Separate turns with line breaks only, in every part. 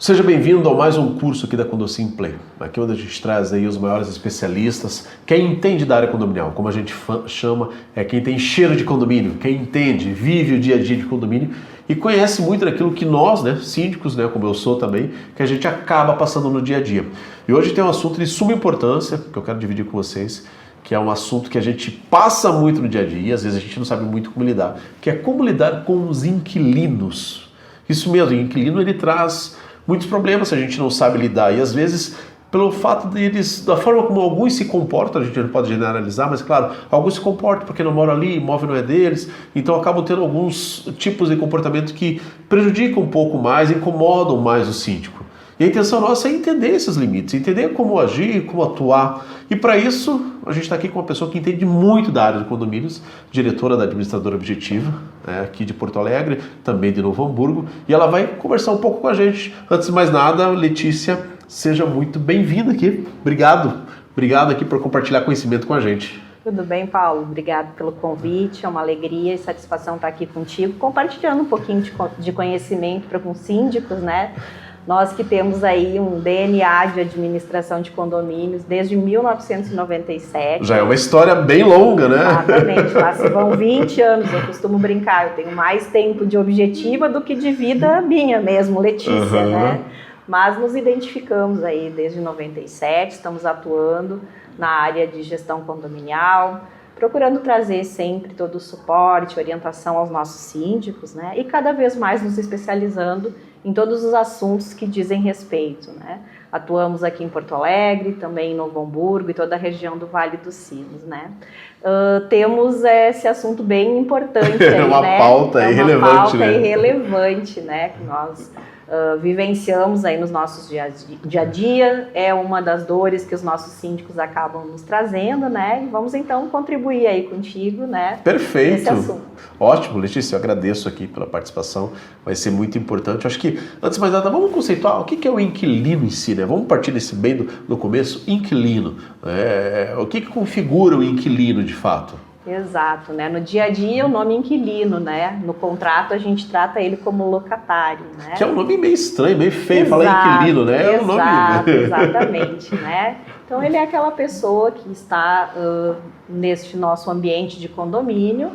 Seja bem-vindo a mais um curso aqui da Condosim Play. Aqui onde a gente traz aí os maiores especialistas, quem entende da área condominial, como a gente chama, é quem tem cheiro de condomínio, quem entende, vive o dia a dia de condomínio e conhece muito daquilo que nós, síndicos, como eu sou também, que a gente acaba passando no dia a dia. E hoje tem um assunto de suma importância, que eu quero dividir com vocês, que é um assunto que a gente passa muito no dia a dia, e às vezes a gente não sabe muito como lidar, que é como lidar com os inquilinos. Isso mesmo, o inquilino ele traz muitos problemas se a gente não sabe lidar, e às vezes pelo fato deles, da forma como alguns se comportam, a gente não pode generalizar, mas claro, alguns se comportam porque não moram ali, o imóvel não é deles, então acabam tendo alguns tipos de comportamento que prejudicam um pouco mais, incomodam mais o síndico. E a intenção nossa é entender esses limites, entender como agir, como atuar. E para isso, a gente está aqui com uma pessoa que entende muito da área de condomínios, diretora da Administradora Objetiva, aqui de Porto Alegre, também de Novo Hamburgo, e ela vai conversar um pouco com a gente. Antes de mais nada, Letícia, seja muito bem-vinda aqui. Obrigado aqui por compartilhar conhecimento com a gente.
Tudo bem, Paulo? Obrigado pelo convite, é uma alegria e satisfação estar aqui contigo, compartilhando um pouquinho de conhecimento para com síndicos, Nós que temos aí um DNA de administração de condomínios desde 1997.
Já é uma história bem longa, né?
Exatamente, lá se vão 20 anos, eu costumo brincar, eu tenho mais tempo de objetiva do que de vida minha mesmo, Letícia, Mas nos identificamos aí desde 97, estamos atuando na área de gestão condominial, procurando trazer sempre todo o suporte, orientação aos nossos síndicos, e cada vez mais nos especializando em todos os assuntos que dizem respeito, Atuamos aqui em Porto Alegre, também em Novo Hamburgo e toda a região do Vale dos Sinos, Temos esse assunto bem importante aí,
uma pauta irrelevante,
uma pauta irrelevante, que nós vivenciamos aí nos nossos dia a dia, é uma das dores que os nossos síndicos acabam nos trazendo, E vamos então contribuir aí contigo,
Perfeito.
Nesse assunto.
Ótimo, Letícia, eu agradeço aqui pela participação, vai ser muito importante. Eu acho que, antes de mais nada, vamos conceituar o que é o inquilino em si, Vamos partir desse bem do começo, inquilino. O que configura o inquilino de fato?
Exato, No dia a dia o nome inquilino, No contrato a gente trata ele como locatário,
Que é um nome meio estranho, meio feio, falar inquilino, É um nome...
Exatamente, Então ele é aquela pessoa que está neste nosso ambiente de condomínio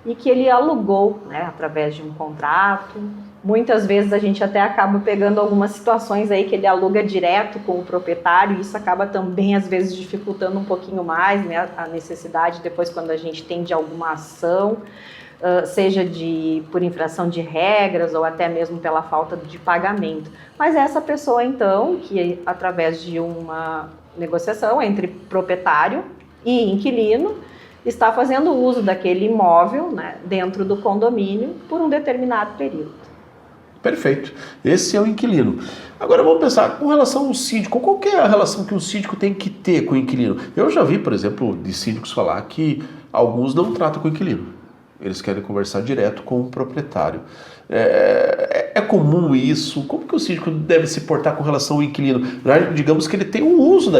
e que ele alugou, através de um contrato. Muitas vezes a gente até acaba pegando algumas situações aí que ele aluga direto com o proprietário, e isso acaba também às vezes dificultando um pouquinho mais, a necessidade depois quando a gente tem de alguma ação, seja por infração de regras ou até mesmo pela falta de pagamento. Mas essa pessoa então, que através de uma negociação entre proprietário e inquilino, está fazendo uso daquele imóvel, dentro do condomínio por um determinado período.
Perfeito. Esse é o inquilino. Agora vamos pensar com relação ao síndico. Qual que é a relação que o síndico tem que ter com o inquilino? Eu já vi, por exemplo, de síndicos falar que alguns não tratam com o inquilino. Eles querem conversar direto com o proprietário. É comum isso? Como que o síndico deve se portar com relação ao inquilino? Digamos que ele tem um uso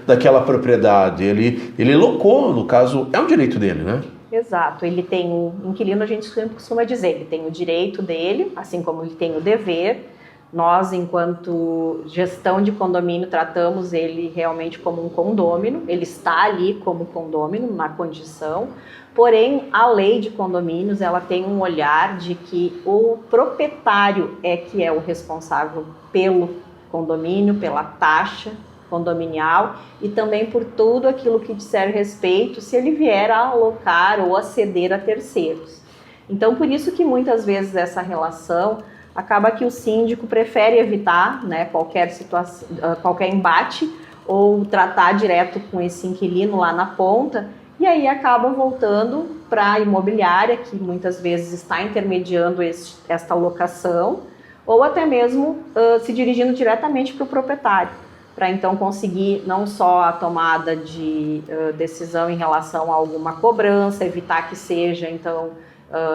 daquela propriedade. Ele locou, no caso, é um direito dele,
Exato, ele tem o inquilino, a gente sempre costuma dizer, ele tem o direito dele, assim como ele tem o dever. Nós, enquanto gestão de condomínio, tratamos ele realmente como um condômino, ele está ali como condômino, na condição, porém, a lei de condomínios, ela tem um olhar de que o proprietário é que é o responsável pelo condomínio, pela taxa condominial e também por tudo aquilo que disser respeito se ele vier a alocar ou a ceder a terceiros. Então, por isso que muitas vezes essa relação acaba que o síndico prefere evitar qualquer situação, qualquer embate ou tratar direto com esse inquilino lá na ponta, e aí acaba voltando para a imobiliária, que muitas vezes está intermediando esta locação, ou até mesmo se dirigindo diretamente para o proprietário, para então conseguir não só a tomada de decisão em relação a alguma cobrança, evitar que seja então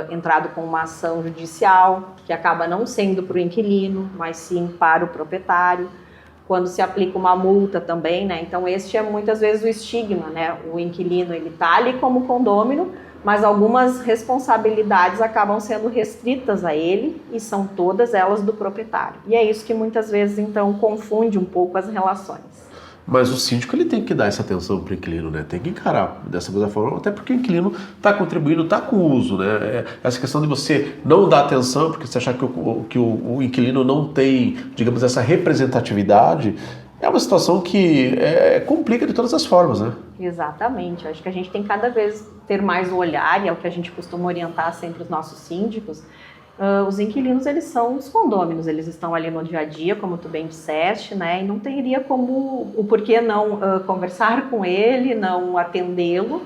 entrado com uma ação judicial, que acaba não sendo para o inquilino, mas sim para o proprietário. Quando se aplica uma multa também, Então este é muitas vezes o estigma, O inquilino, ele está ali como condômino, mas algumas responsabilidades acabam sendo restritas a ele e são todas elas do proprietário. E é isso que muitas vezes, então, confunde um pouco as relações.
Mas o síndico ele tem que dar essa atenção para o inquilino, né? Tem que encarar dessa mesma forma, até porque o inquilino está contribuindo, está com uso, né? Essa questão de você não dar atenção, porque você achar que o inquilino não tem, digamos, essa representatividade, é uma situação que complica de todas as formas, né?
Exatamente. Acho que a gente tem cada vez ter mais o olhar, e é o que a gente costuma orientar sempre os nossos síndicos. Os inquilinos, eles são os condôminos, eles estão ali no dia a dia, como tu bem disseste, né? E não teria como, o porquê não conversar com ele, não atendê-lo,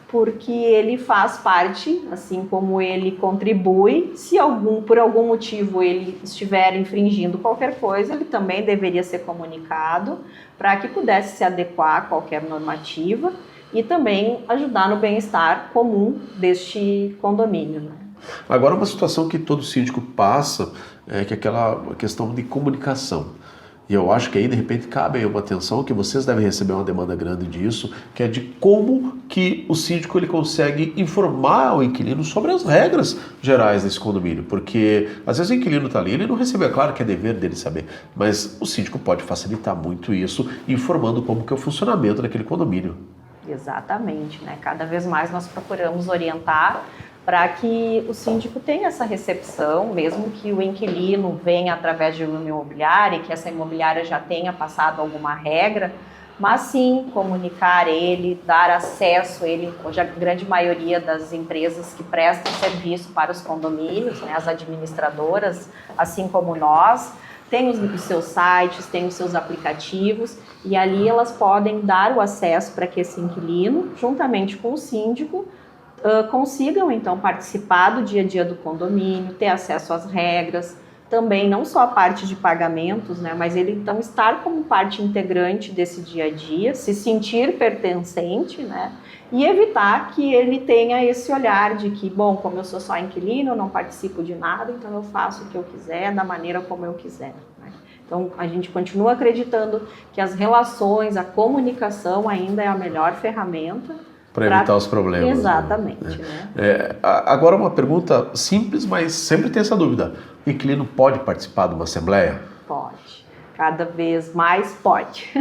porque ele faz parte, assim como ele contribui. Se por algum motivo ele estiver infringindo qualquer coisa, ele também deveria ser comunicado para que pudesse se adequar a qualquer normativa e também ajudar no bem-estar comum deste condomínio, né?
Agora, uma situação que todo síndico passa é aquela questão de comunicação. E eu acho que aí, de repente, cabe aí uma atenção que vocês devem receber uma demanda grande disso, que é de como que o síndico ele consegue informar o inquilino sobre as regras gerais desse condomínio. Porque, às vezes, o inquilino está ali, ele não recebeu, é claro que é dever dele saber, mas o síndico pode facilitar muito isso, informando como que é o funcionamento daquele condomínio.
Exatamente, né? Cada vez mais nós procuramos orientar para que o síndico tenha essa recepção, mesmo que o inquilino venha através de uma imobiliária e que essa imobiliária já tenha passado alguma regra, mas sim comunicar ele, dar acesso a ele. Hoje a grande maioria das empresas que prestam serviço para os condomínios, né, as administradoras, assim como nós, têm os seus sites, têm os seus aplicativos, e ali elas podem dar o acesso para que esse inquilino, juntamente com o síndico, consigam então participar do dia a dia do condomínio, ter acesso às regras, também não só a parte de pagamentos, né, mas ele então estar como parte integrante desse dia a dia, se sentir pertencente, né, e evitar que ele tenha esse olhar de que, bom, como eu sou só inquilino, eu não participo de nada, então eu faço o que eu quiser, da maneira como eu quiser, né? Então a gente continua acreditando que as relações, a comunicação ainda é a melhor ferramenta
para evitar os problemas.
Exatamente. Né?
Agora uma pergunta simples, mas sempre tem essa dúvida. O inquilino pode participar de uma assembleia?
Pode. Cada vez mais pode.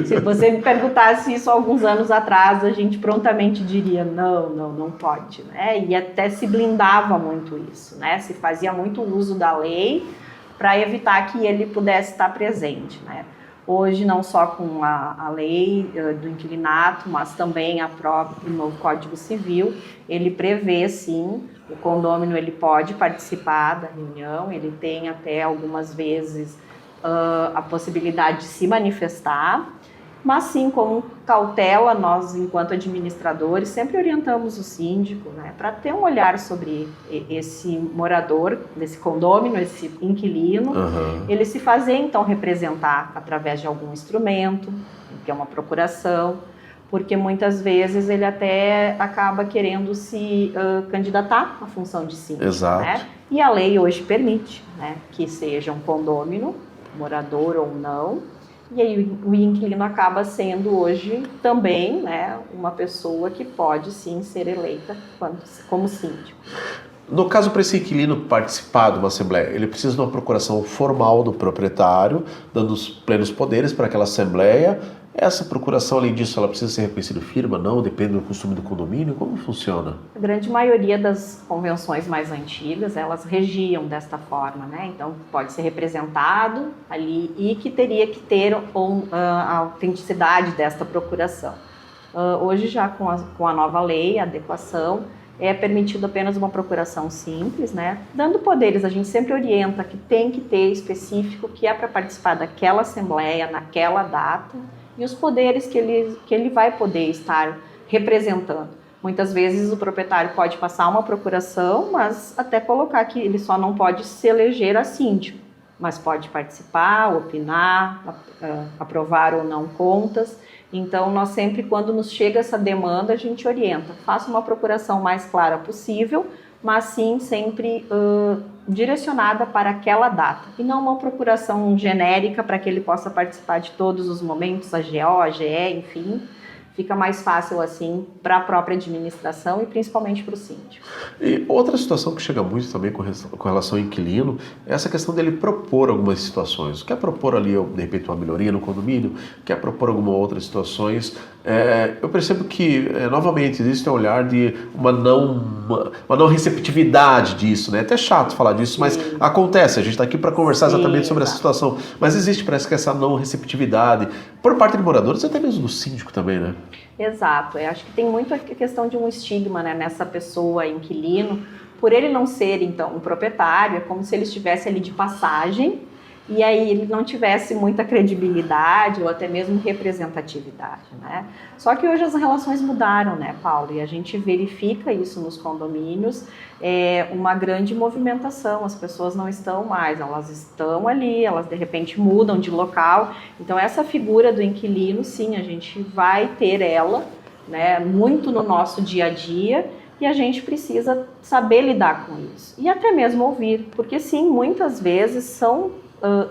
Se você me perguntasse isso alguns anos atrás, a gente prontamente diria não pode. Né? E até se blindava muito isso. Né? Se fazia muito uso da lei para evitar que ele pudesse estar presente. Né? Hoje, não só com a lei do inquilinato, mas também o novo Código Civil, ele prevê, sim, o condômino ele pode participar da reunião, ele tem até algumas vezes a possibilidade de se manifestar, mas sim, com cautela, nós, enquanto administradores, sempre orientamos o síndico, né, para ter um olhar sobre esse morador, desse condômino, esse inquilino, ele se fazer, então, representar através de algum instrumento, que é uma procuração, porque muitas vezes ele até acaba querendo se candidatar à função de síndico.
Exato.
Né? E a lei hoje permite, né, que seja um condômino, morador ou não, e aí o inquilino acaba sendo hoje também, né, uma pessoa que pode sim ser eleita como síndico.
No caso, para esse inquilino participar de uma assembleia, ele precisa de uma procuração formal do proprietário, dando os plenos poderes para aquela assembleia. Essa procuração, além disso, ela precisa ser reconhecida firma? Não? Depende do costume do condomínio? Como funciona? A
grande maioria das convenções mais antigas, elas regiam desta forma, né? Então, pode ser representado ali e que teria que ter a autenticidade desta procuração. Hoje, já com a nova lei, a adequação, é permitido apenas uma procuração simples, né? Dando poderes, a gente sempre orienta que tem que ter específico que é para participar daquela assembleia, naquela data, e os poderes que ele vai poder estar representando. Muitas vezes o proprietário pode passar uma procuração, mas até colocar que ele só não pode se eleger a síndico, mas pode participar, opinar, aprovar ou não contas. Então, nós sempre, quando nos chega essa demanda, a gente orienta. Faça uma procuração mais clara possível, mas sim sempre direcionada para aquela data. E não uma procuração genérica para que ele possa participar de todos os momentos, a GO, a GE, enfim. fica mais fácil assim para a própria administração e principalmente para o síndico.
E outra situação que chega muito também com relação ao inquilino é essa questão dele propor algumas situações. Quer propor ali, de repente, uma melhoria no condomínio, quer propor algumas outras situações. Eu percebo que, novamente, existe um olhar de uma não receptividade disso, né? É até chato falar disso, mas acontece. A gente está aqui para conversar exatamente sobre essa situação. Mas existe, parece que essa não receptividade por parte de moradores, até mesmo do síndico também, né?
Exato. Eu acho que tem muito a questão de um estigma, né, nessa pessoa inquilino. Por ele não ser, então, um proprietário, é como se ele estivesse ali de passagem e aí ele não tivesse muita credibilidade ou até mesmo representatividade, né? Só que hoje as relações mudaram, né, Paulo? E a gente verifica isso nos condomínios, uma grande movimentação, as pessoas não estão mais, elas estão ali, elas de repente mudam de local. Então essa figura do inquilino, sim, a gente vai ter ela, né, muito no nosso dia a dia, e a gente precisa saber lidar com isso. E até mesmo ouvir, porque sim, muitas vezes são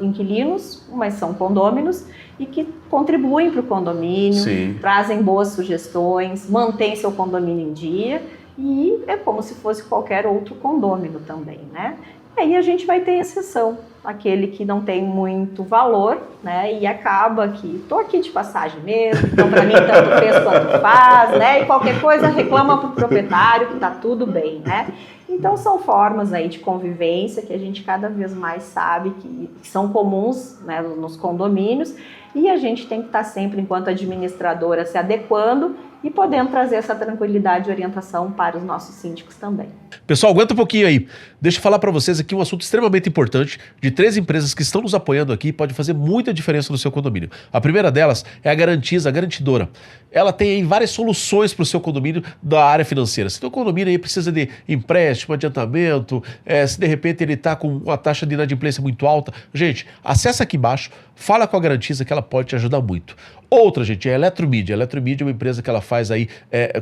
inquilinos, mas são condôminos e que contribuem para o condomínio, sim, trazem boas sugestões, mantêm seu condomínio em dia e é como se fosse qualquer outro condômino também, né? E aí a gente vai ter exceção, aquele que não tem muito valor, né? E acaba que tô aqui de passagem mesmo, então para mim tanto fez quanto faz, né? E qualquer coisa reclama para o proprietário que tá tudo bem, né? Então são formas aí de convivência que a gente cada vez mais sabe que são comuns, né, nos condomínios, e a gente tem que estar sempre, enquanto administradora, se adequando e podendo trazer essa tranquilidade e orientação para os nossos síndicos também.
Pessoal, aguenta um pouquinho aí. Deixa eu falar para vocês aqui um assunto extremamente importante de 3 empresas que estão nos apoiando aqui e pode fazer muita diferença no seu condomínio. A primeira delas é a Garantiza, a garantidora. Ela tem aí várias soluções para o seu condomínio da área financeira. Se o seu condomínio aí precisa de empréstimo, adiantamento, se de repente ele está com uma taxa de inadimplência muito alta, gente, acessa aqui embaixo, fala com a Garantiza que ela pode te ajudar muito. Outra, gente, é a Eletromídia. A Eletromídia é uma empresa que ela faz aí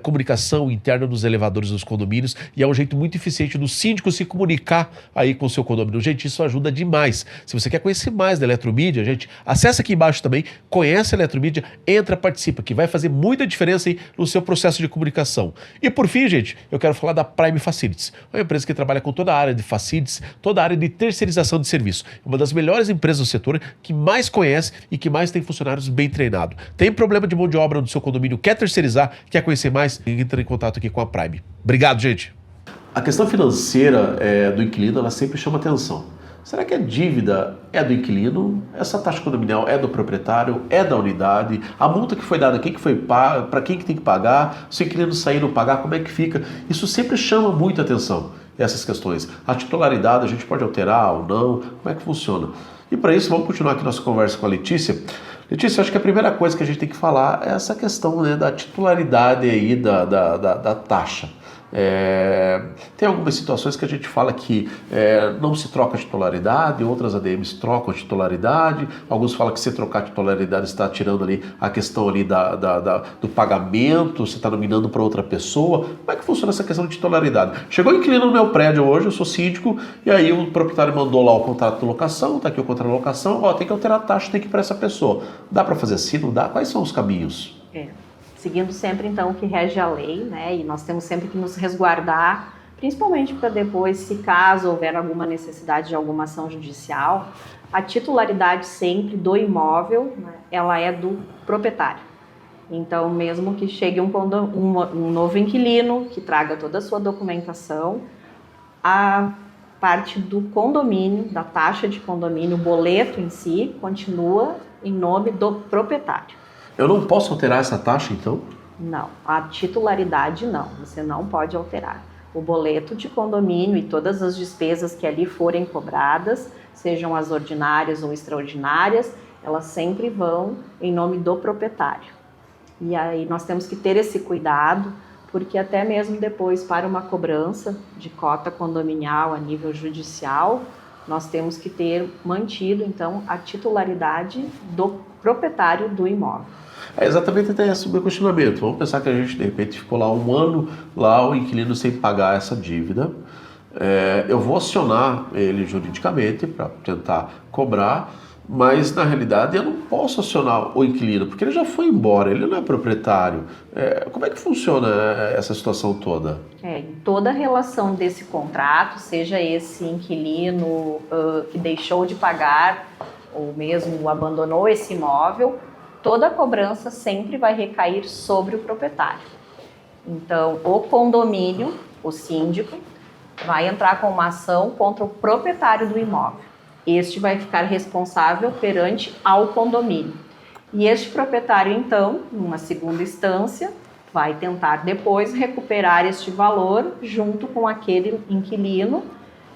comunicação interna nos elevadores dos condomínios e é um jeito muito eficiente do síndico se comunicar aí com o seu condomínio. Gente, isso ajuda demais. Se você quer conhecer mais da Eletromídia, gente, acessa aqui embaixo também, conhece a Eletromídia, entra, participa, que vai fazer muita diferença aí no seu processo de comunicação. E por fim, gente, eu quero falar da Prime Facilities, uma empresa que trabalha com toda a área de facilities, toda a área de terceirização de serviço. Uma das melhores empresas do setor, que mais conhece e que mais tem funcionários bem treinados. Tem problema de mão de obra no seu condomínio, quer terceirizar, quer conhecer mais? Entra em contato aqui com a Prime. Obrigado, gente. A questão financeira do inquilino, ela sempre chama atenção. Será que a dívida é do inquilino? Essa taxa condominial é do proprietário? É da unidade? A multa que foi dada, quem que foi paga? Para quem que tem que pagar? Se o inquilino sair e não pagar, como é que fica? Isso sempre chama muita atenção, essas questões. A titularidade a gente pode alterar ou não? Como é que funciona? E para isso, vamos continuar aqui nossa conversa com a Letícia. Letícia, acho que a primeira coisa que a gente tem que falar é essa questão, né, da titularidade aí da taxa. Tem algumas situações que a gente fala que não se troca a titularidade, outras ADMs trocam a titularidade, alguns falam que se trocar a titularidade está tirando ali a questão ali do pagamento, você está nominando para outra pessoa. Como é que funciona essa questão de titularidade? Chegou o inquilino no meu prédio hoje, eu sou síndico, e aí o proprietário mandou lá o contrato de locação, está aqui o contrato de locação, tem que alterar a taxa, tem que ir para essa pessoa. Dá para fazer assim, não dá? Quais são os caminhos?
Seguindo sempre, então, o que rege a lei, né? E nós temos sempre que nos resguardar, principalmente para depois, se caso houver alguma necessidade de alguma ação judicial, a titularidade sempre do imóvel, né, ela é do proprietário. Então, mesmo que chegue um novo inquilino, que traga toda a sua documentação, a parte do condomínio, da taxa de condomínio, o boleto em si, continua em nome do proprietário.
Eu não posso alterar essa taxa, então?
Não, a titularidade não, você não pode alterar. O boleto de condomínio e todas as despesas que ali forem cobradas, sejam as ordinárias ou extraordinárias, elas sempre vão em nome do proprietário. E aí nós temos que ter esse cuidado, porque até mesmo depois, para uma cobrança de cota condominial a nível judicial, nós temos que ter mantido, então, a titularidade do proprietário do imóvel.
Exatamente até esse o meu questionamento. Vamos pensar que a gente, de repente, ficou lá um ano, lá o inquilino sem pagar essa dívida. Eu vou acionar ele juridicamente para tentar cobrar, mas na realidade eu não posso acionar o inquilino, porque ele já foi embora, ele não é proprietário. Como é que funciona essa situação toda?
Em toda a relação desse contrato, seja esse inquilino que deixou de pagar ou mesmo abandonou esse imóvel, toda a cobrança sempre vai recair sobre o proprietário. Então, o condomínio, o síndico, vai entrar com uma ação contra o proprietário do imóvel. Este vai ficar responsável perante ao condomínio. E este proprietário, então, numa segunda instância, vai tentar depois recuperar este valor junto com aquele inquilino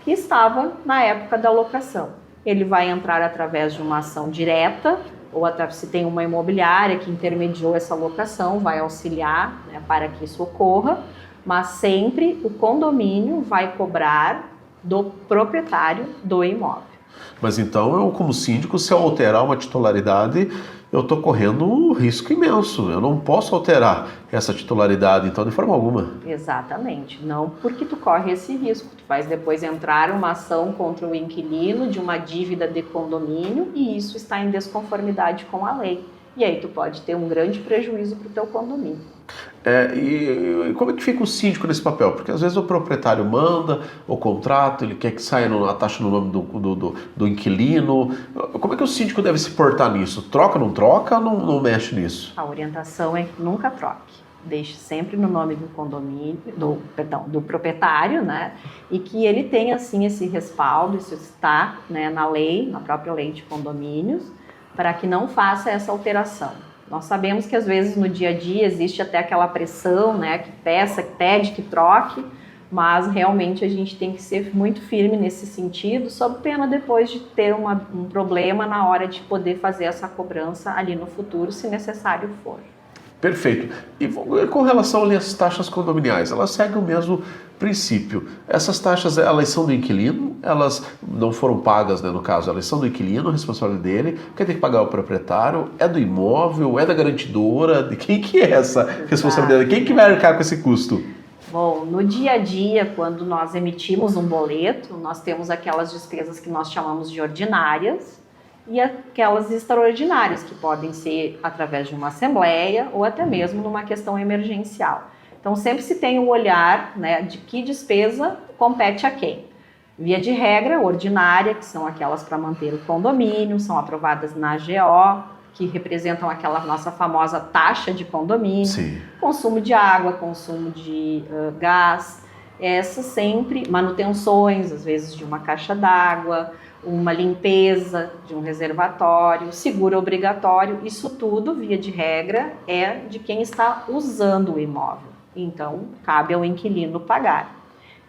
que estava na época da locação. Ele vai entrar através de uma ação direta, ou até se tem uma imobiliária que intermediou essa locação, vai auxiliar, né, para que isso ocorra, mas sempre o condomínio vai cobrar do proprietário do imóvel.
Mas então, eu como síndico, se eu alterar uma titularidade, eu estou correndo um risco imenso. Eu não posso alterar essa titularidade, então, de forma alguma.
Exatamente. Não porque tu corre esse risco. Tu vais depois entrar uma ação contra o inquilino de uma dívida de condomínio e isso está em desconformidade com a lei. E aí tu pode ter um grande prejuízo para o teu condomínio.
E como é que fica o síndico nesse papel? Porque às vezes o proprietário manda o contrato, ele quer que saia a taxa no nome do inquilino. Como é que o síndico deve se portar nisso? Troca, não troca, não mexe nisso?
A orientação é que nunca troque. Deixe sempre no nome do condomínio, do proprietário, né? E que ele tenha, assim, esse respaldo, isso está, né, na lei, na própria lei de condomínios, para que não faça essa alteração. Nós sabemos que às vezes no dia a dia existe até aquela pressão, né, que pede que troque, mas realmente a gente tem que ser muito firme nesse sentido, sob pena depois de ter um problema na hora de poder fazer essa cobrança ali no futuro, se necessário for.
Perfeito. E com relação ali às taxas condominiais, elas seguem o mesmo princípio. Essas taxas, elas são do inquilino, elas não foram pagas, né, no caso, elas são do inquilino, a responsabilidade dele, quem tem que pagar é o proprietário, é do imóvel, é da garantidora, de quem que é essa responsabilidade? Quem que vai arcar com esse custo?
Bom, no dia a dia, quando nós emitimos um boleto, nós temos aquelas despesas que nós chamamos de ordinárias, e aquelas extraordinárias, que podem ser através de uma assembleia ou até mesmo numa questão emergencial. Então, sempre se tem o olhar, né, de que despesa compete a quem. Via de regra, ordinária, que são aquelas para manter o condomínio, são aprovadas na AGO, que representam aquela nossa famosa taxa de condomínio.
Sim.
Consumo de água, consumo de gás, essas sempre, manutenções, às vezes de uma caixa d'água, uma limpeza de um reservatório, seguro obrigatório, isso tudo, via de regra, é de quem está usando o imóvel. Então, cabe ao inquilino pagar.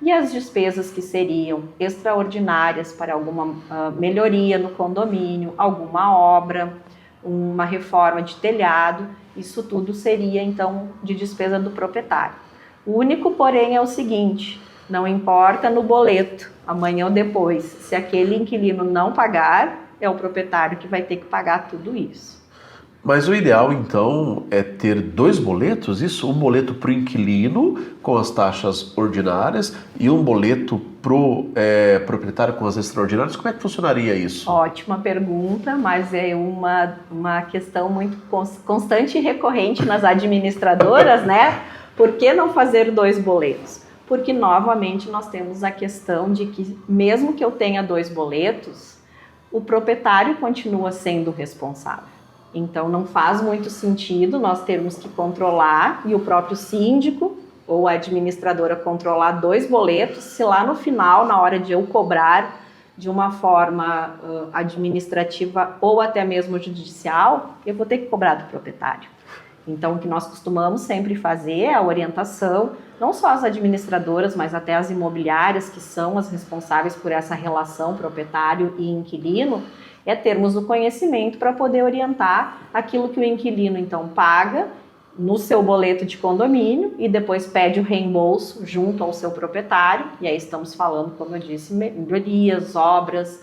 E as despesas que seriam extraordinárias para alguma melhoria no condomínio, alguma obra, uma reforma de telhado, isso tudo seria, então, de despesa do proprietário. O único, porém, é o seguinte: não importa no boleto, amanhã ou depois, se aquele inquilino não pagar, é o proprietário que vai ter que pagar tudo isso.
Mas o ideal, então, é ter dois boletos, isso? Um boleto para o inquilino, com as taxas ordinárias, e um boleto para o proprietário com as extraordinárias. Como é que funcionaria isso?
Ótima pergunta, mas é uma questão muito constante e recorrente nas administradoras, né? Por que não fazer dois boletos? Porque, novamente, nós temos a questão de que, mesmo que eu tenha dois boletos, o proprietário continua sendo responsável. Então, não faz muito sentido nós termos que controlar, e o próprio síndico ou a administradora controlar dois boletos, se lá no final, na hora de eu cobrar de uma forma administrativa ou até mesmo judicial, eu vou ter que cobrar do proprietário. Então, o que nós costumamos sempre fazer é a orientação, não só as administradoras, mas até as imobiliárias, que são as responsáveis por essa relação proprietário e inquilino, é termos o conhecimento para poder orientar aquilo que o inquilino, então, paga no seu boleto de condomínio e depois pede o reembolso junto ao seu proprietário. E aí estamos falando, como eu disse, melhorias, obras,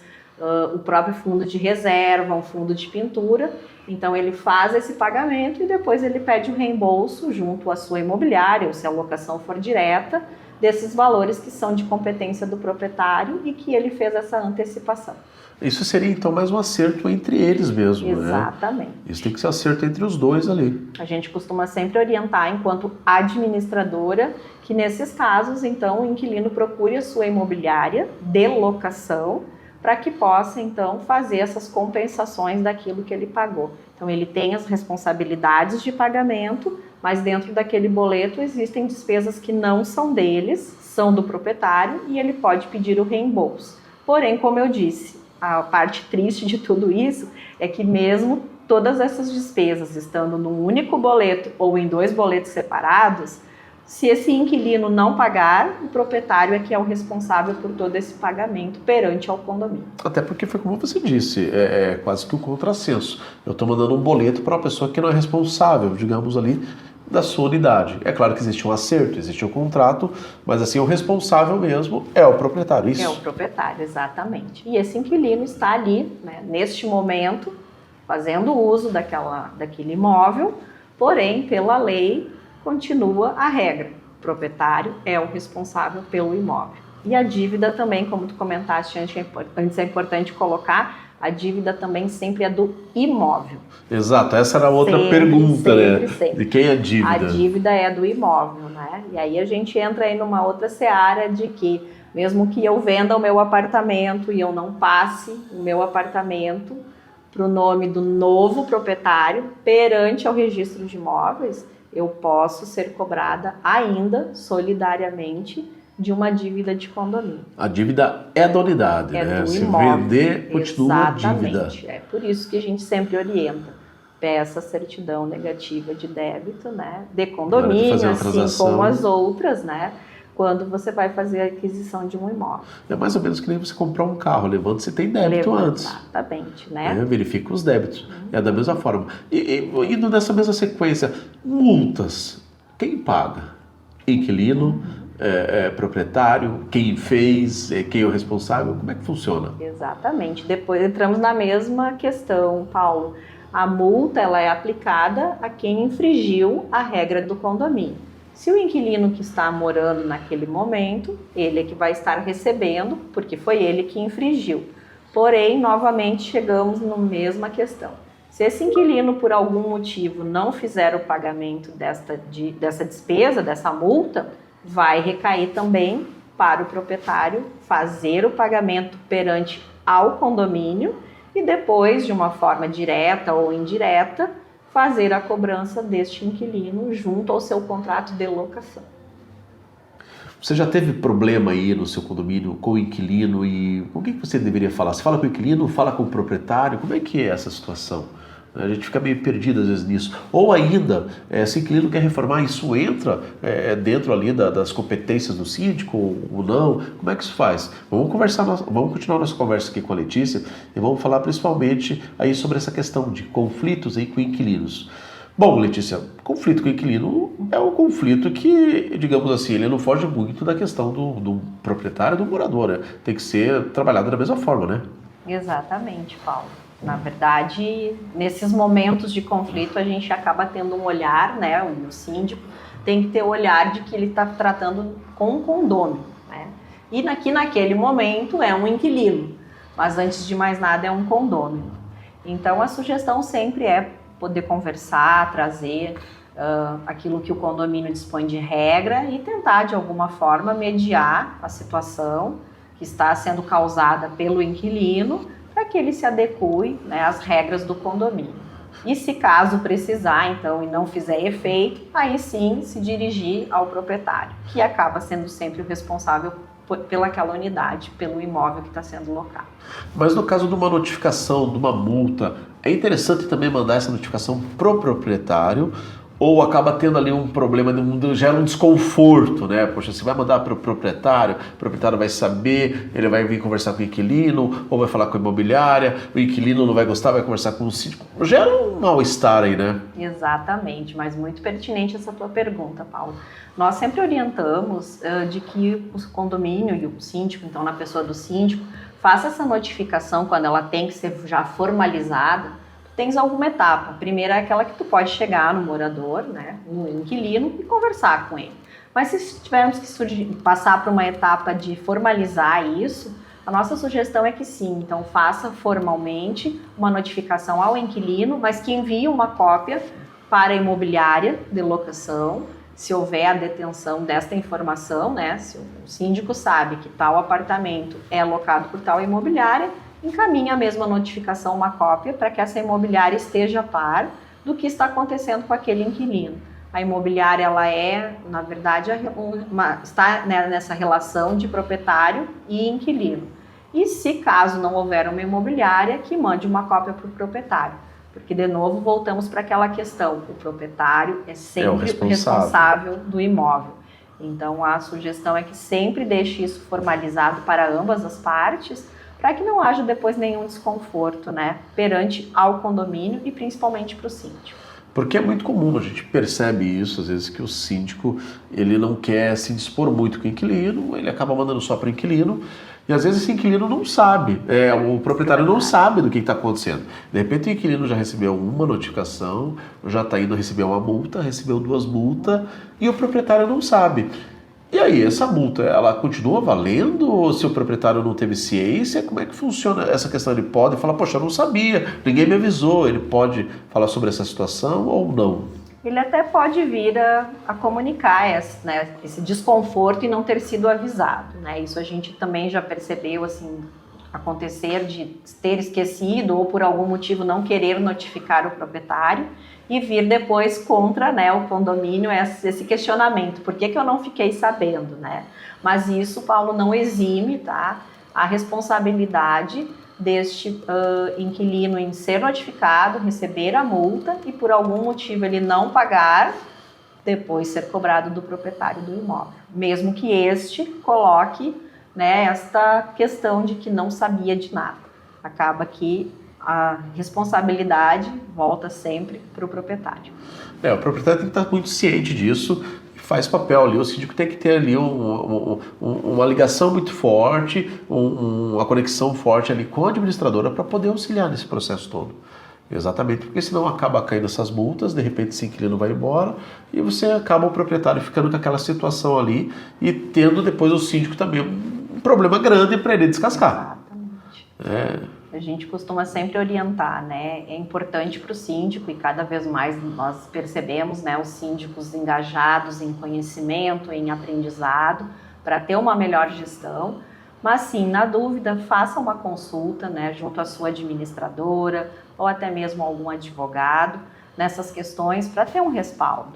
o próprio fundo de reserva, um fundo de pintura. Então ele faz esse pagamento e depois ele pede o reembolso junto à sua imobiliária, ou se a locação for direta, desses valores que são de competência do proprietário e que ele fez essa antecipação.
Isso seria então mais um acerto entre eles mesmo,
Exatamente.
né? Isso tem que ser acerto entre os dois ali.
A gente costuma sempre orientar enquanto administradora que nesses casos, então, o inquilino procure a sua imobiliária de locação para que possa, então, fazer essas compensações daquilo que ele pagou. Então, ele tem as responsabilidades de pagamento, mas dentro daquele boleto existem despesas que não são deles, são do proprietário e ele pode pedir o reembolso. Porém, como eu disse, a parte triste de tudo isso é que mesmo todas essas despesas estando num único boleto ou em 2 boletos separados, se esse inquilino não pagar, o proprietário é que é o responsável por todo esse pagamento perante ao condomínio.
Até porque foi como você disse, é quase que um contrassenso. Eu estou mandando um boleto para uma pessoa que não é responsável, digamos ali, da sua unidade. É claro que existe um acerto, existe um contrato, mas assim, o responsável mesmo é o proprietário, isso?
É o proprietário, exatamente. E esse inquilino está ali, né, neste momento, fazendo uso daquele imóvel, porém, pela lei, continua a regra. O proprietário é o responsável pelo imóvel. E a dívida também, como tu comentaste antes é importante colocar, a dívida também sempre é do imóvel.
Exato, essa era a outra pergunta, né?
Sempre.
De quem é a dívida?
A dívida é do imóvel, né? E aí a gente entra aí numa outra seara de que, mesmo que eu venda o meu apartamento e eu não passe o meu apartamento para o nome do novo proprietário perante ao registro de imóveis, eu posso ser cobrada ainda solidariamente de uma dívida de condomínio.
A dívida é da unidade, né?
Do
Se
imóvel.
vender, continua a dívida.
Exatamente. É por isso que a gente sempre orienta. Peça certidão negativa de débito, né? De condomínio, assim como as outras, né? Quando você vai fazer a aquisição de um imóvel.
É mais ou menos que nem você comprar um carro, levando se tem débito antes.
Exatamente, né?
Verifica os débitos. É da mesma forma. E indo nessa mesma sequência, multas. Quem paga? Inquilino, proprietário, quem fez, quem é o responsável? Como é que funciona?
Exatamente. Depois entramos na mesma questão, Paulo. A multa ela é aplicada a quem infringiu a regra do condomínio. Se o inquilino que está morando naquele momento, ele é que vai estar recebendo, porque foi ele que infringiu. Porém, novamente, chegamos na mesma questão. Se esse inquilino, por algum motivo, não fizer o pagamento dessa despesa, dessa multa, vai recair também para o proprietário fazer o pagamento perante ao condomínio e depois, de uma forma direta ou indireta, fazer a cobrança deste inquilino junto ao seu contrato de locação.
Você já teve problema aí no seu condomínio com o inquilino e com quem você deveria falar? Você fala com o inquilino, fala com o proprietário? Como é que é essa situação? A gente fica meio perdido às vezes nisso. Ou ainda, se o inquilino quer reformar, isso entra dentro ali das competências do síndico ou não? Como é que isso faz? Vamos continuar nossa conversa aqui com a Letícia e vamos falar principalmente aí sobre essa questão de conflitos aí com inquilinos. Bom, Letícia, conflito com o inquilino é um conflito que, digamos assim, ele não foge muito da questão do proprietário e do morador, né? Tem que ser trabalhado da mesma forma, né?
Exatamente, Paulo. Na verdade, nesses momentos de conflito, a gente acaba tendo um olhar, né? O síndico tem que ter o olhar de que ele está tratando com um condômino, né? E naquele momento é um inquilino, mas antes de mais nada é um condômino. Então, a sugestão sempre é poder conversar, trazer aquilo que o condomínio dispõe de regra e tentar, de alguma forma, mediar a situação que está sendo causada pelo inquilino para que ele se adeque, né, às regras do condomínio. E se caso precisar, então, e não fizer efeito, aí sim se dirigir ao proprietário, que acaba sendo sempre o responsável pelaquela unidade, pelo imóvel que está sendo locado.
Mas no caso de uma notificação, de uma multa, é interessante também mandar essa notificação pro proprietário ou acaba tendo ali um problema, gera um desconforto, né? Poxa, você vai mandar para o proprietário vai saber, ele vai vir conversar com o inquilino, ou vai falar com a imobiliária, o inquilino não vai gostar, vai conversar com o síndico. Gera um mal-estar aí, né?
Exatamente, mas muito pertinente essa tua pergunta, Paulo. Nós sempre orientamos de que o condomínio e o síndico, então na pessoa do síndico, faça essa notificação quando ela tem que ser já formalizada. Tu tens alguma etapa. A primeira é aquela que tu pode chegar no morador, né, no inquilino e conversar com ele. Mas se tivermos que passar por uma etapa de formalizar isso, a nossa sugestão é que sim, então faça formalmente uma notificação ao inquilino, mas que envie uma cópia para a imobiliária de locação, se houver a detenção desta informação, né? Se o síndico sabe que tal apartamento é alocado por tal imobiliária, encaminha a mesma notificação, uma cópia, para que essa imobiliária esteja a par do que está acontecendo com aquele inquilino. A imobiliária, ela é, na verdade, está, né, nessa relação de proprietário e inquilino. E se caso não houver uma imobiliária, que mande uma cópia para o proprietário. Porque, de novo, voltamos para aquela questão, o proprietário é sempre o responsável do imóvel. Então, a sugestão é que sempre deixe isso formalizado para ambas as partes, para que não haja depois nenhum desconforto, né, perante ao condomínio e principalmente para o síndico.
Porque é muito comum, a gente percebe isso, às vezes, que o síndico ele não quer se dispor muito com o inquilino, ele acaba mandando só para o inquilino, e às vezes esse inquilino não sabe, o proprietário não sabe do que está acontecendo. De repente o inquilino já recebeu uma notificação, já está indo receber uma multa, recebeu 2 multas, e o proprietário não sabe. E aí, essa multa, ela continua valendo ou se o proprietário não teve ciência? Como é que funciona essa questão? Ele pode falar, poxa, eu não sabia, ninguém me avisou. Ele pode falar sobre essa situação ou não?
Ele até pode vir a comunicar esse desconforto e não ter sido avisado, né? Isso a gente também já percebeu, assim, acontecer de ter esquecido ou por algum motivo não querer notificar o proprietário e vir depois contra, né, o condomínio esse questionamento, por que eu não fiquei sabendo, né? Mas isso, Paulo, não exime, tá, a responsabilidade deste inquilino em ser notificado, receber a multa e por algum motivo ele não pagar, depois ser cobrado do proprietário do imóvel, mesmo que este coloque, né, esta questão de que não sabia de nada. Acaba que a responsabilidade volta sempre para o proprietário.
O proprietário tem que estar muito ciente disso, faz papel ali, o síndico tem que ter ali uma ligação muito forte, uma conexão forte ali com a administradora para poder auxiliar nesse processo todo. Exatamente, porque senão acaba caindo essas multas, de repente esse inquilino vai embora e você acaba o proprietário ficando com aquela situação ali e tendo depois o síndico também um problema grande para ele descascar.
Exatamente. A gente costuma sempre orientar, né? É importante para o síndico e cada vez mais nós percebemos, né, os síndicos engajados em conhecimento, em aprendizado, para ter uma melhor gestão. Mas sim, na dúvida, faça uma consulta, né, junto à sua administradora ou até mesmo algum advogado nessas questões para ter um respaldo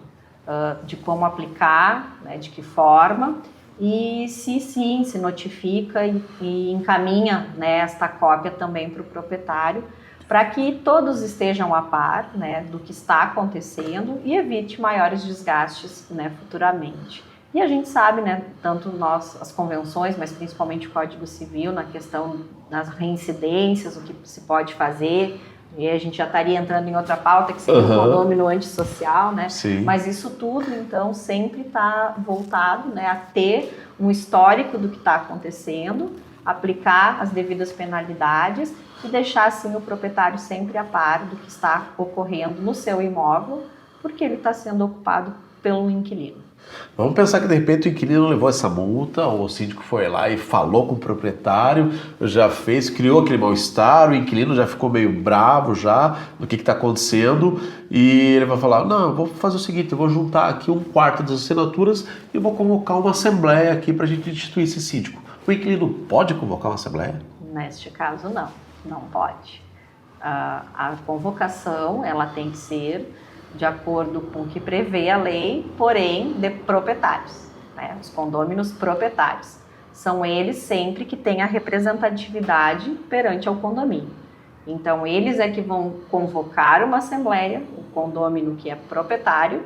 de como aplicar, né, de que forma. E se notifica e encaminha, né, esta cópia também para o proprietário, para que todos estejam a par, né, do que está acontecendo e evite maiores desgastes, né, futuramente. E a gente sabe, né, tanto nós, as convenções, mas principalmente o Código Civil, na questão das reincidências, o que se pode fazer. E a gente já estaria entrando em outra pauta, que seria o condômino antissocial, né?
Sim.
Mas isso tudo, então, sempre está voltado, né, a ter um histórico do que está acontecendo, aplicar as devidas penalidades e deixar, assim, o proprietário sempre a par do que está ocorrendo no seu imóvel, porque ele está sendo ocupado pelo inquilino.
Vamos pensar que de repente o inquilino levou essa multa, o síndico foi lá e falou com o proprietário, criou aquele mal-estar, o inquilino já ficou meio bravo já do que está acontecendo e ele vai falar, não, eu vou fazer o seguinte, eu vou juntar aqui 1/4 das assinaturas e vou convocar uma assembleia aqui para a gente instituir esse síndico. O inquilino pode convocar uma assembleia?
Neste caso, não pode. A convocação, ela tem que ser de acordo com o que prevê a lei, porém de proprietários, né? Os condôminos proprietários. São eles sempre que têm a representatividade perante ao condomínio. Então, eles é que vão convocar uma assembleia, o condômino que é proprietário,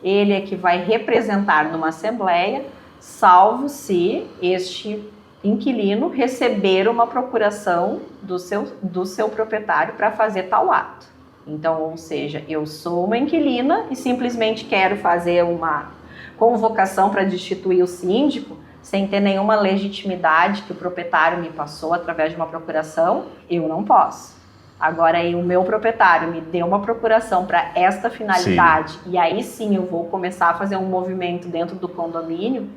ele é que vai representar numa assembleia, salvo se este inquilino receber uma procuração do seu proprietário para fazer tal ato. Então, ou seja, eu sou uma inquilina e simplesmente quero fazer uma convocação para destituir o síndico, sem ter nenhuma legitimidade que o proprietário me passou através de uma procuração, eu não posso. Agora, aí, o meu proprietário me deu uma procuração para esta finalidade, sim, e aí sim eu vou começar a fazer um movimento dentro do condomínio,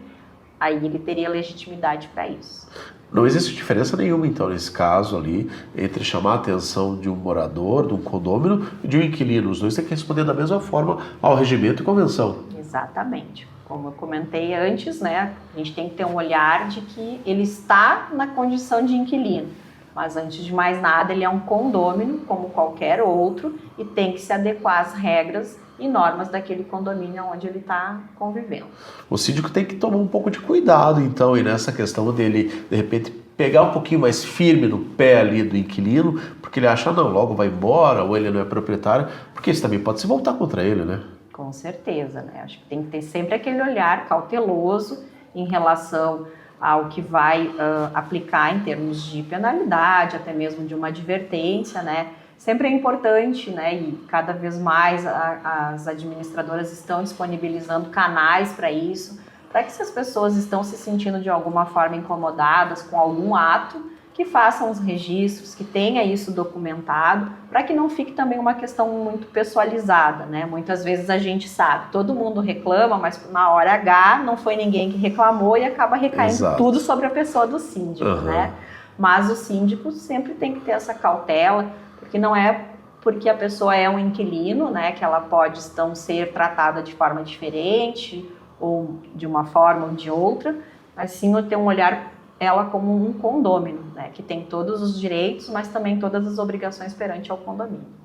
aí ele teria legitimidade para isso.
Não existe diferença nenhuma, então, nesse caso ali, entre chamar a atenção de um morador, de um condômino e de um inquilino. Os dois têm que responder da mesma forma ao regimento e convenção.
Exatamente. Como eu comentei antes, né, a gente tem que ter um olhar de que ele está na condição de inquilino. Mas, antes de mais nada, ele é um condômino, como qualquer outro, e tem que se adequar às regras e normas daquele condomínio onde ele está convivendo.
O síndico tem que tomar um pouco de cuidado, então, e nessa questão dele, de repente, pegar um pouquinho mais firme no pé ali do inquilino, porque ele acha, não, logo vai embora, ou ele não é proprietário, porque isso também pode se voltar contra ele, né?
Com certeza, né? Acho que tem que ter sempre aquele olhar cauteloso em relação ao que vai aplicar em termos de penalidade, até mesmo de uma advertência, né? Sempre é importante, né? E cada vez mais as administradoras estão disponibilizando canais para isso, para que se as pessoas estão se sentindo de alguma forma incomodadas com algum ato, que façam os registros, que tenha isso documentado, para que não fique também uma questão muito pessoalizada, né? Muitas vezes a gente sabe, todo mundo reclama, mas na hora H não foi ninguém que reclamou e acaba recaindo, exato, tudo sobre a pessoa do síndico, né? Mas o síndico sempre tem que ter essa cautela, porque não é porque a pessoa é um inquilino, né, que ela pode então ser tratada de forma diferente, ou de uma forma ou de outra, mas sim ter um olhar ela como um condômino, né, que tem todos os direitos, mas também todas as obrigações perante ao condomínio.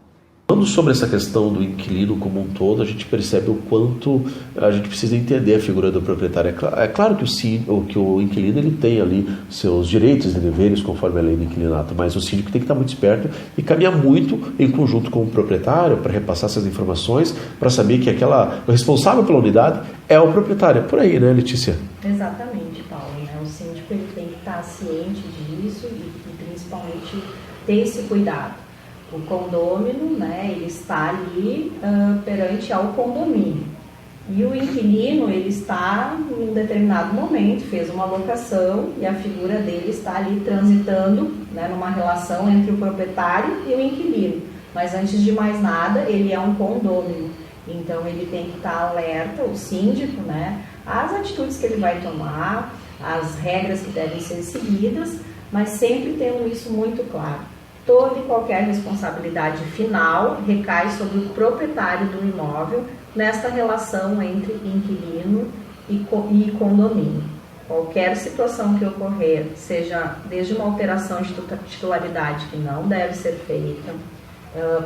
Falando sobre essa questão do inquilino como um todo, a gente percebe o quanto a gente precisa entender a figura do proprietário. É claro que o inquilino ele tem ali seus direitos e deveres conforme a lei do inquilinato, mas o síndico tem que estar muito esperto e caminhar muito em conjunto com o proprietário para repassar essas informações, para saber que o responsável pela unidade é o proprietário. É por aí, né, Letícia?
Exatamente, Paulo. O síndico ele tem que estar ciente disso e principalmente ter esse cuidado. O condômino, né, ele está ali perante ao condomínio. E o inquilino, ele está em um determinado momento, fez uma locação e a figura dele está ali transitando, né, numa relação entre o proprietário e o inquilino. Mas antes de mais nada, ele é um condômino. Então ele tem que estar alerta, o síndico, né, às atitudes que ele vai tomar, às regras que devem ser seguidas, mas sempre tendo isso muito claro. Toda e qualquer responsabilidade final recai sobre o proprietário do imóvel nesta relação entre inquilino e condomínio. Qualquer situação que ocorrer, seja desde uma alteração de titularidade que não deve ser feita,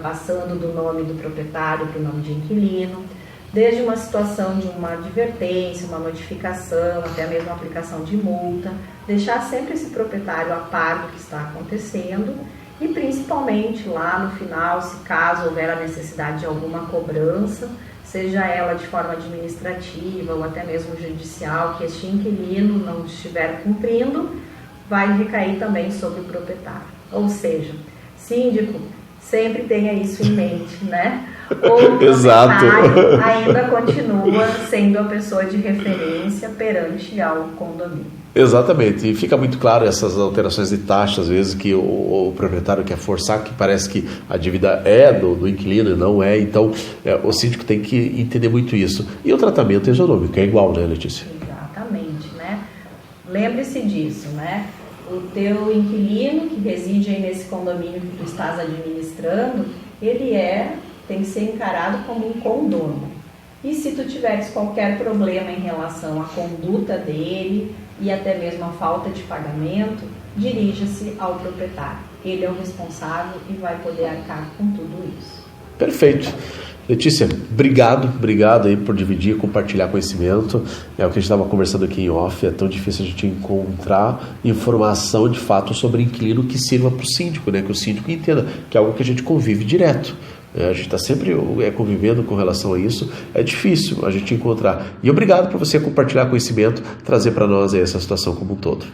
passando do nome do proprietário para o nome de inquilino, desde uma situação de uma advertência, uma notificação, até mesmo a aplicação de multa, deixar sempre esse proprietário a par do que está acontecendo. E principalmente lá no final, se caso houver a necessidade de alguma cobrança, seja ela de forma administrativa ou até mesmo judicial, que este inquilino não estiver cumprindo, vai recair também sobre o proprietário. Ou seja, síndico, sempre tenha isso em mente, né? O proprietário ainda continua sendo a pessoa de referência perante ao condomínio.
Exatamente, e fica muito claro essas alterações de taxa, às vezes, que o proprietário quer forçar, que parece que a dívida é do inquilino e não é, então o síndico tem que entender muito isso. E o tratamento econômico é igual, né, Letícia?
Exatamente, né? Lembre-se disso, né? O teu inquilino que reside aí nesse condomínio que tu estás administrando, ele tem que ser encarado como um condômino. E se tu tiveres qualquer problema em relação à conduta dele e até mesmo a falta de pagamento, dirija-se ao proprietário. Ele é o responsável e vai poder arcar com tudo isso.
Perfeito. Letícia, obrigado aí por dividir, compartilhar conhecimento. É o que a gente estava conversando aqui em off, é tão difícil a gente encontrar informação de fato sobre inquilino que sirva para o síndico, né? Que o síndico entenda que é algo que a gente convive direto. A gente está sempre convivendo com relação a isso. É difícil a gente encontrar. E obrigado por você compartilhar conhecimento, trazer para nós aí essa situação como um todo.